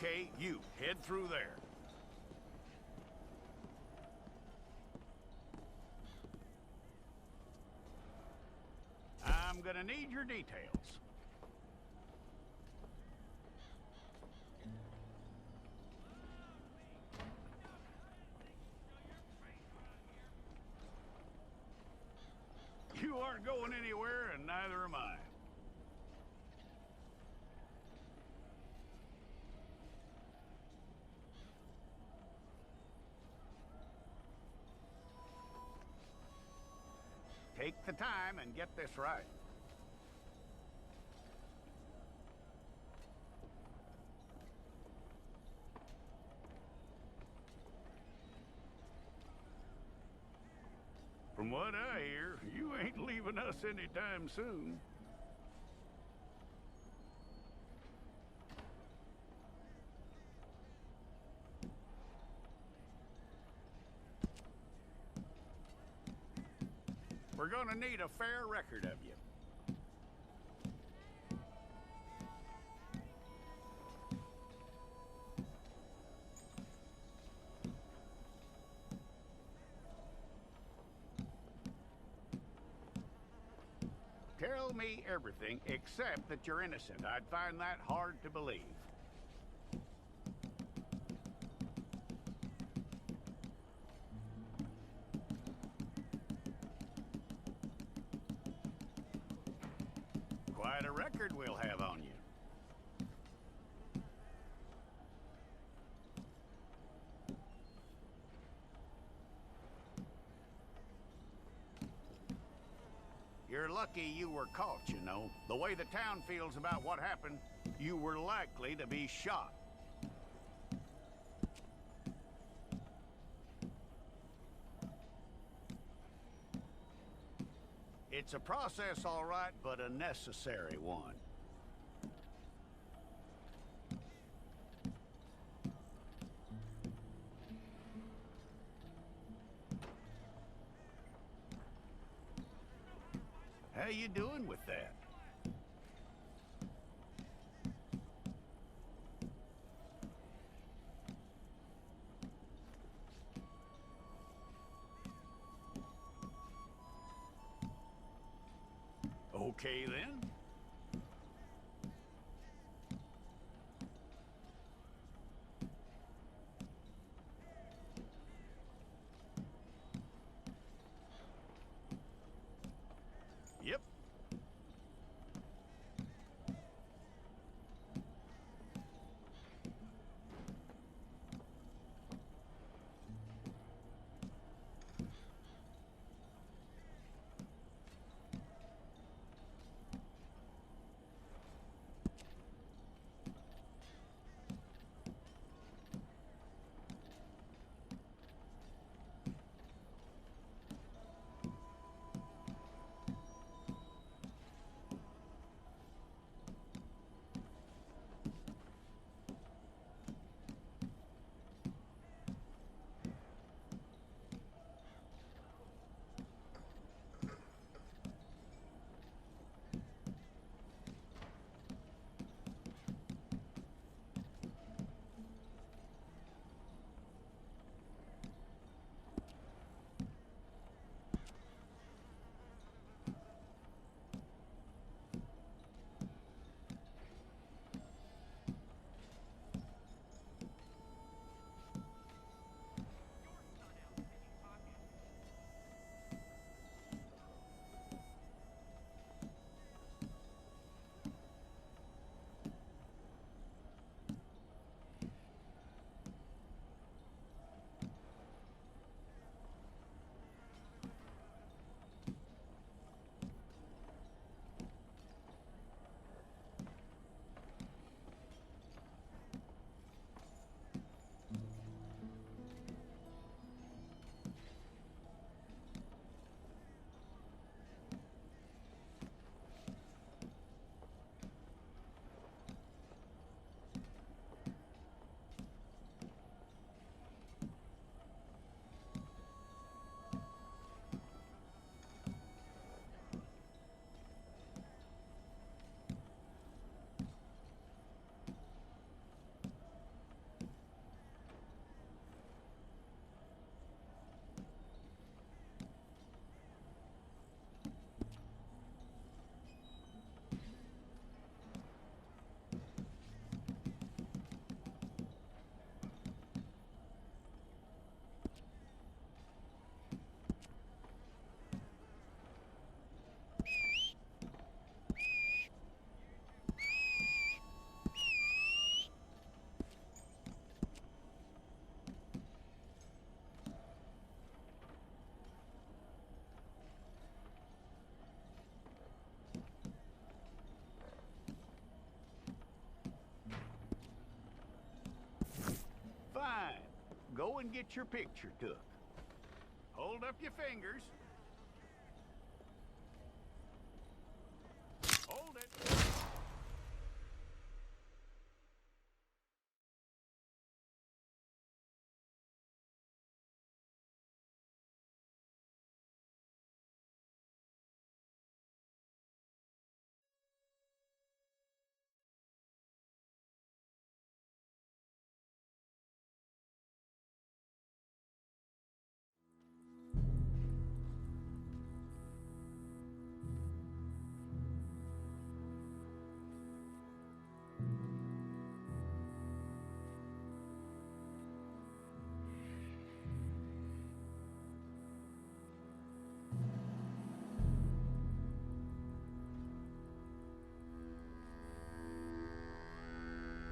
Okay, you, head through there. I'm gonna need your details. You aren't going anywhere, and neither am I. Take the time and get this right. From what I hear, you ain't leaving us anytime soon. We're gonna need a fair record of you. Tell me everything except that you're innocent. I'd find that hard to believe. Quite a record we'll have on you. You're lucky you were caught, you know. The way the town feels about what happened, you were likely to be shot. It's a process, all right, but a necessary one. How you doing with that? Okay, then. Yep. get your picture took. Hold up your fingers. Hold it.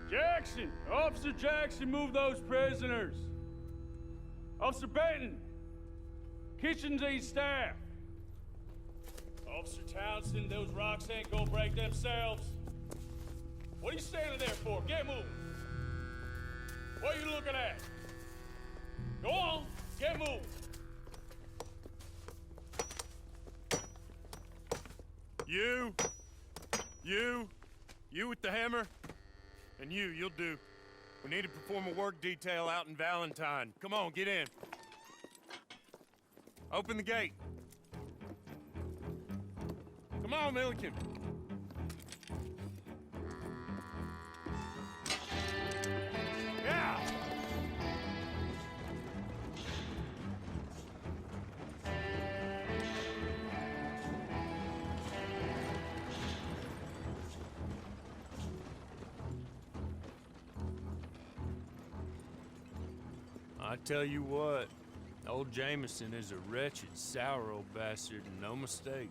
Jackson! Officer Jackson, move those prisoners! Officer Benton! Kitchens aid staff! Officer Townsend, those rocks ain't gonna break themselves. What are you standing there for? Get moving! What are you looking at? Go on, get moving! You with the hammer? And you'll do. We need to perform a work detail out in Valentine. Come on, get in. Open the gate. Come on, Milliken. Yeah! I tell you what, old Jameson is a wretched, sour old bastard, and no mistake.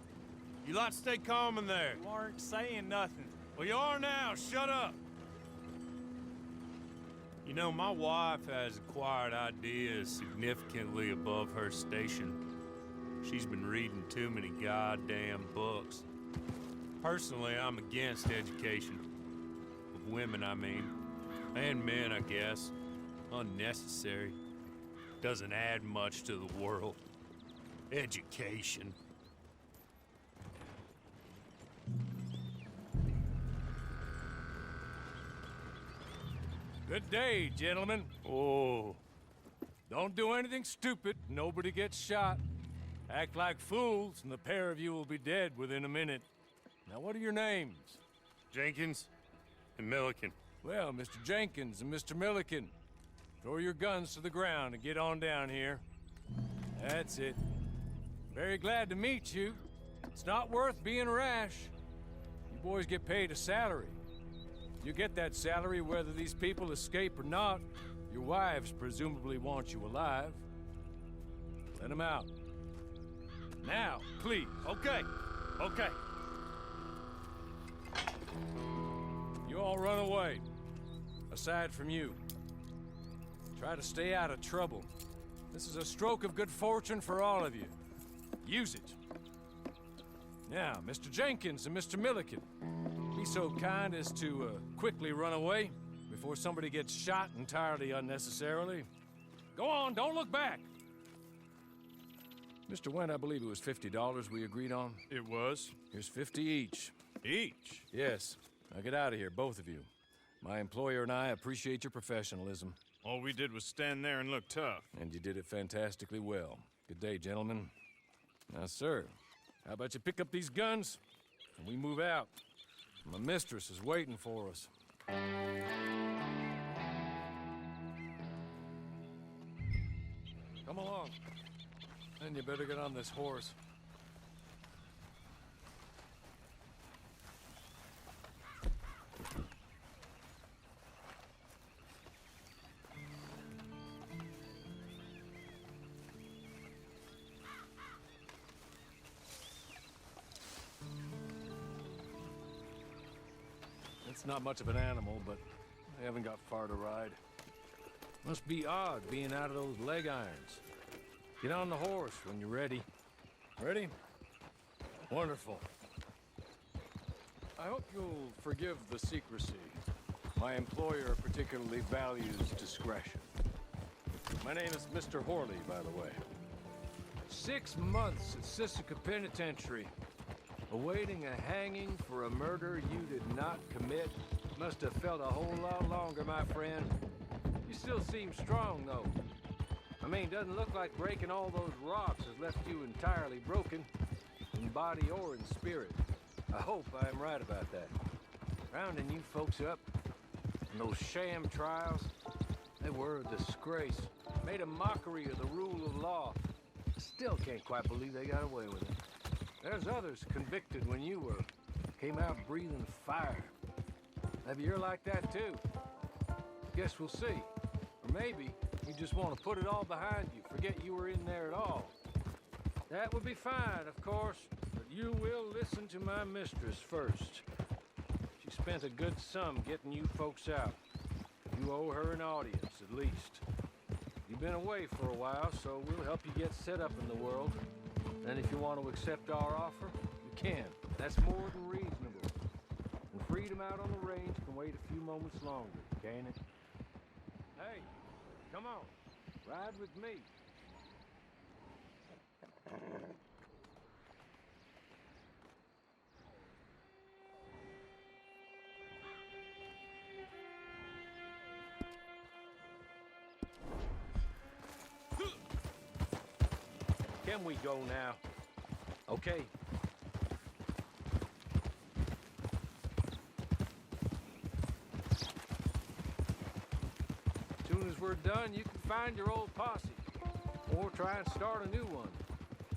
You lot stay calm in there. You aren't saying nothing. Well, you are now. Shut up. You know, my wife has acquired ideas significantly above her station. She's been reading too many goddamn books. Personally, I'm against education. Of women, I mean. And men, I guess. Unnecessary. Doesn't add much to the world. Education. Good day, gentlemen. Oh. Don't do anything stupid. Nobody gets shot. Act like fools, and the pair of you will be dead within a minute. Now, what are your names? Jenkins and Milliken. Well, Mr. Jenkins and Mr. Milliken, throw your guns to the ground and get on down here. That's it. Very glad to meet you. It's not worth being rash. You boys get paid a salary. You get that salary whether these people escape or not. Your wives presumably want you alive. Let them out. Now, please. Okay. Okay. You all run away. Aside from you. Try to stay out of trouble. This is a stroke of good fortune for all of you. Use it. Now, Mr. Jenkins and Mr. Milliken, be so kind as to quickly run away before somebody gets shot entirely unnecessarily. Go on, don't look back. Mr. Wendt, I believe it was $50 we agreed on. It was. Here's 50 each. Each? Yes. Now get out of here, both of you. My employer and I appreciate your professionalism. All we did was stand there and look tough. And you did it fantastically well. Good day, gentlemen. Now, sir, how about you pick up these guns and we move out? My mistress is waiting for us. Come along. And you better get on this horse. It's not much of an animal, but they haven't got far to ride. Must be odd being out of those leg irons. Get on the horse when you're ready. Ready? Wonderful. I hope you'll forgive the secrecy. My employer particularly values discretion. My name is Mr. Horley, by the way. 6 months at Sisika Penitentiary, awaiting a hanging for a murder you did not commit. Must have felt a whole lot longer, my friend. You still seem strong, though. I mean, doesn't look like breaking all those rocks has left you entirely broken, in body or in spirit. I hope I am right about that. Rounding you folks up, and those sham trials, they were a disgrace. Made a mockery of the rule of law. Still can't quite believe they got away with it. There's others convicted when you were. Came out breathing fire. Maybe you're like that too. Guess we'll see. Or maybe you just want to put it all behind you, forget you were in there at all. That would be fine, of course, but you will listen to my mistress first. She spent a good sum getting you folks out. You owe her an audience, at least. You've been away for a while, so we'll help you get set up in the world. And if you want to accept our offer, you can. That's more than reasonable. And freedom out on the range can wait a few moments longer, can't it? Hey, come on. Ride with me. Can we go now? Okay. As soon as we're done, you can find your old posse. Or try and start a new one.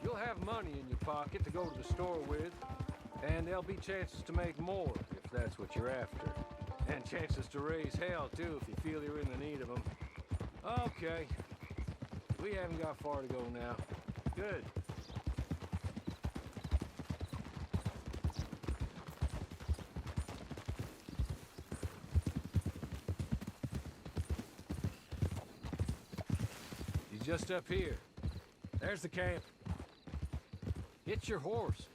You'll have money in your pocket to go to the store with. And there'll be chances to make more, if that's what you're after. And chances to raise hell, too, if you feel you're in the need of them. Okay. We haven't got far to go now. Good. He's just up here. There's the camp. Get your horse.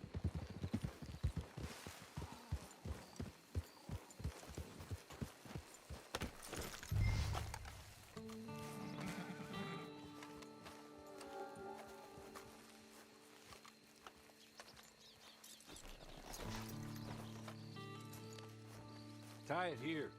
Tie it here.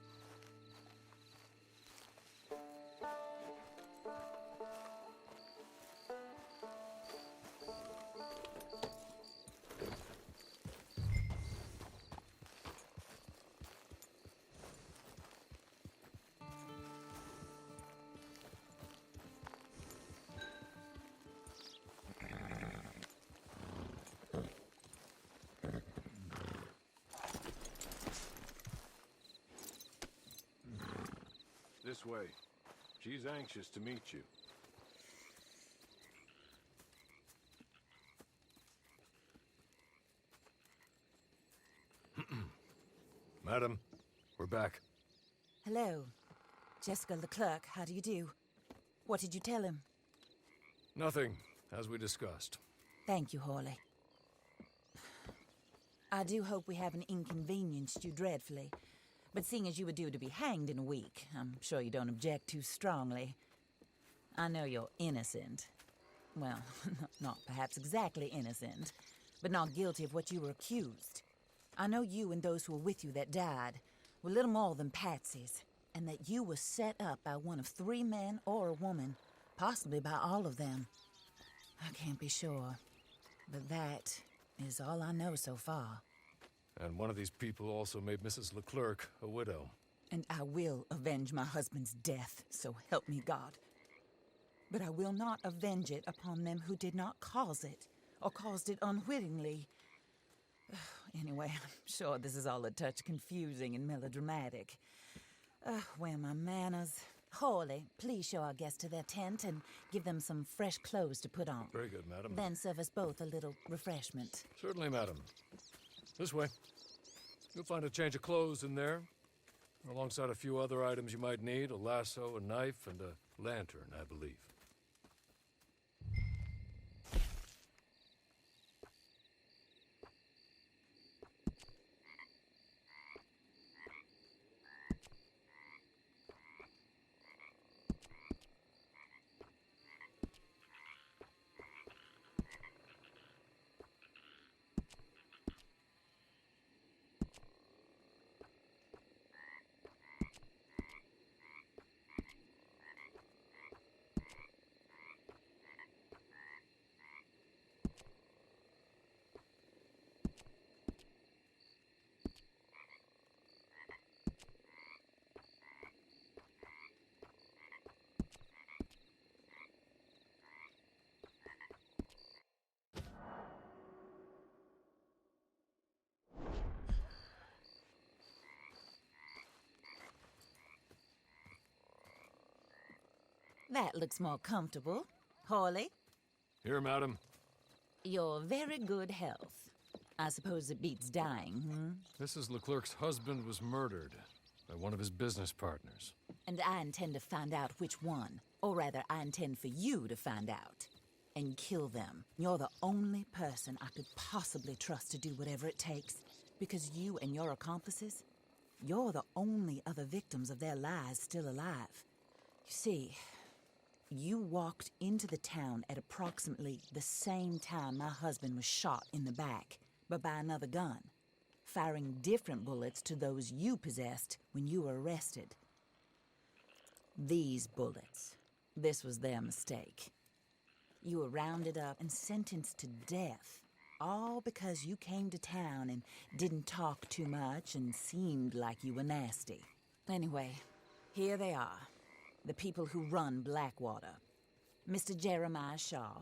This way. She's anxious to meet you. Madam, we're back. Hello. Jessica Leclerc, how do you do? What did you tell him? Nothing, as we discussed. Thank you, Horley. I do hope we haven't inconvenienced you dreadfully. But seeing as you were due to be hanged in a week, I'm sure you don't object too strongly. I know you're innocent. Well, not perhaps exactly innocent, but not guilty of what you were accused. I know you and those who were with you that died were little more than patsies, and that you were set up by one of 3 men or a woman, possibly by all of them. I can't be sure, but that is all I know so far. And one of these people also made Mrs. Leclerc a widow. And I will avenge my husband's death, so help me God. But I will not avenge it upon them who did not cause it, or caused it unwittingly. Anyway, I'm sure this is all a touch confusing and melodramatic. Where are my manners? Horley, please show our guests to their tent and give them some fresh clothes to put on. Very good, madam. Then serve us both a little refreshment. Certainly, madam. This way. You'll find a change of clothes in there, alongside a few other items you might need, a lasso, a knife, and a lantern, I believe. That looks more comfortable. Hawley, Here, madam. your very good health. I suppose it beats dying, Mrs. Leclerc's husband was murdered by one of his business partners. And I intend to find out which one. Or rather, I intend for you to find out. And kill them. You're the only person I could possibly trust to do whatever it takes. Because you and your accomplices, you're the only other victims of their lies still alive. You see, you walked into the town at approximately the same time my husband was shot in the back, but by another gun, firing different bullets to those you possessed when you were arrested. These bullets, this was their mistake. You were rounded up and sentenced to death, all because you came to town and didn't talk too much and seemed like you were nasty. Anyway, here they are, the people who run Blackwater. Mr. Jeremiah Shaw,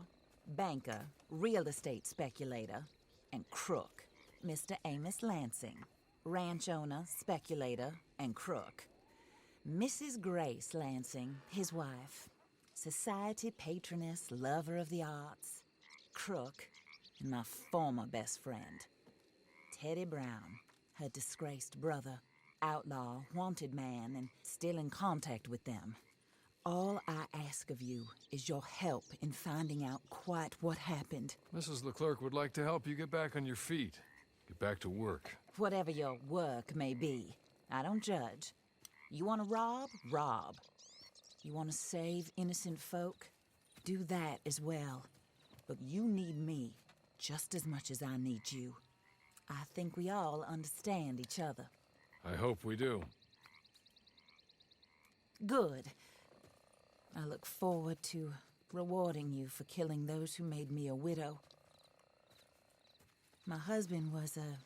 banker, real estate speculator, and crook. Mr. Amos Lansing, ranch owner, speculator, and crook. Mrs. Grace Lansing, his wife, society patroness, lover of the arts, crook, and my former best friend. Teddy Brown, her disgraced brother, outlaw, wanted man, and still in contact with them. All I ask of you is your help in finding out quite what happened. Mrs. Leclerc would like to help you get back on your feet. Get back to work. Whatever your work may be, I don't judge. You want to rob? Rob. You want to save innocent folk? Do that as well. But you need me just as much as I need you. I think we all understand each other. I hope we do. Good. I look forward to rewarding you for killing those who made me a widow. My husband was a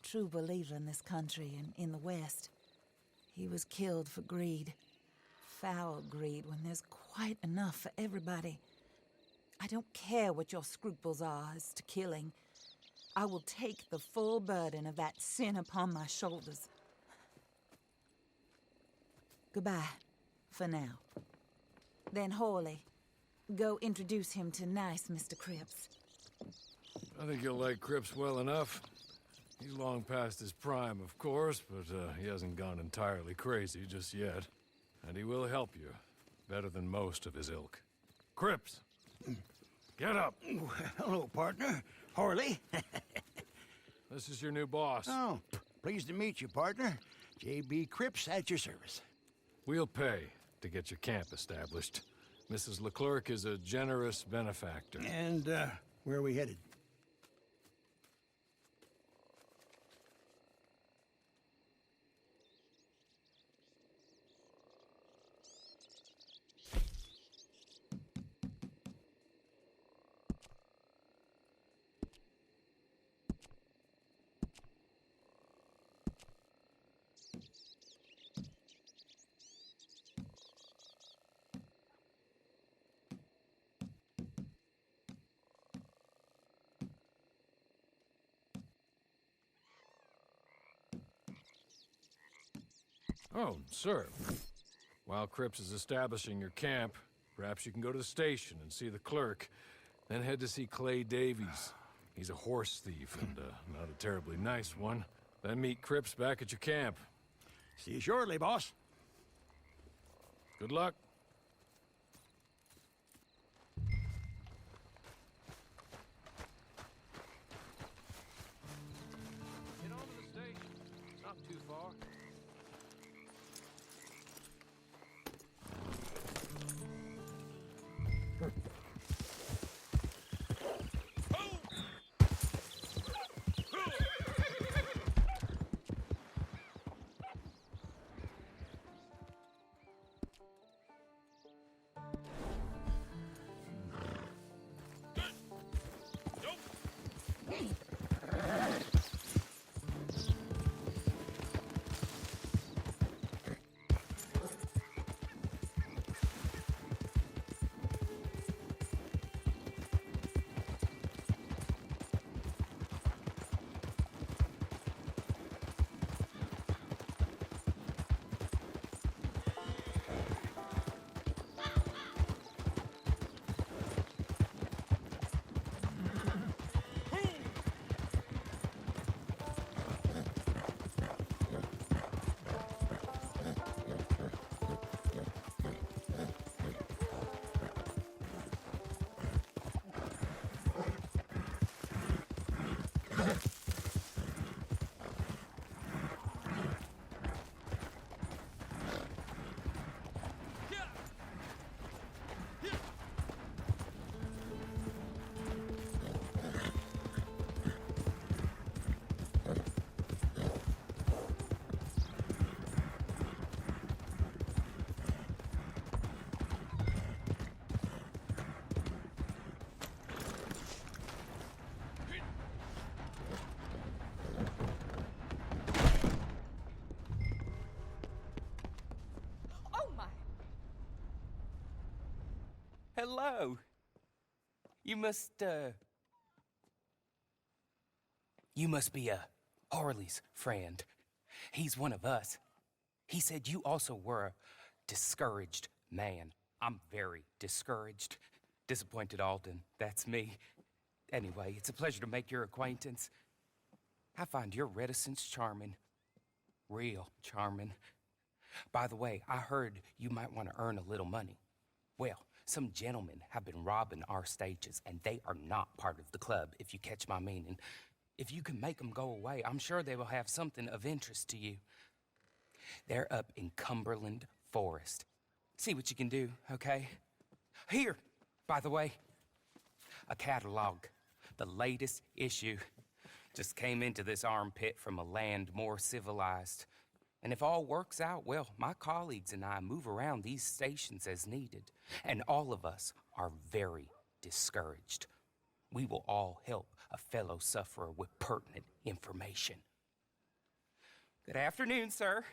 true believer in this country and in the West. He was killed for greed. Foul greed when there's quite enough for everybody. I don't care what your scruples are as to killing. I will take the full burden of that sin upon my shoulders. Goodbye, for now. Then Hawley, go introduce him to nice Mr. Cripps. I think you'll like Cripps well enough. He's long past his prime, of course, but he hasn't gone entirely crazy just yet. And he will help you, better than most of his ilk. Cripps! Get up! Hello, partner. Harley. This is your new boss. Oh, pleased to meet you, partner. J.B. Cripps at your service. We'll pay to get your camp established. Mrs. Leclerc is a generous benefactor. And, where are we headed? Oh, sir. While Cripps is establishing your camp, perhaps you can go to the station and see the clerk, then head to see Clay Davies. He's a horse thief and not a terribly nice one. Then meet Cripps back at your camp. See you shortly, boss. Good luck. Get on to the station. It's not too far. hello. You must be Harley's friend. He's one of us. He said you also were a discouraged man. I'm very discouraged. Disappointed Alden, that's me. Anyway, it's a pleasure to make your acquaintance. I find your reticence charming. Real charming. By the way, I heard you might want to earn a little money. Well, some gentlemen have been robbing our stages, and they are not part of the club, if you catch my meaning. If you can make them go away, I'm sure they will have something of interest to you. They're up in Cumberland Forest. See what you can do, okay? Here, by the way, a catalog. The latest issue. Just came into this armpit from a land more civilized. And if all works out, well, my colleagues and I move around these stations as needed. And all of us are very discouraged. We will all help a fellow sufferer with pertinent information. Good afternoon, sir.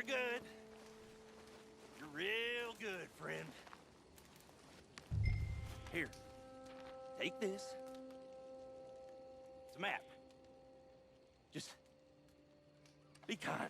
You're good. You're real good, friend. Here, take this. It's a map. Just be kind.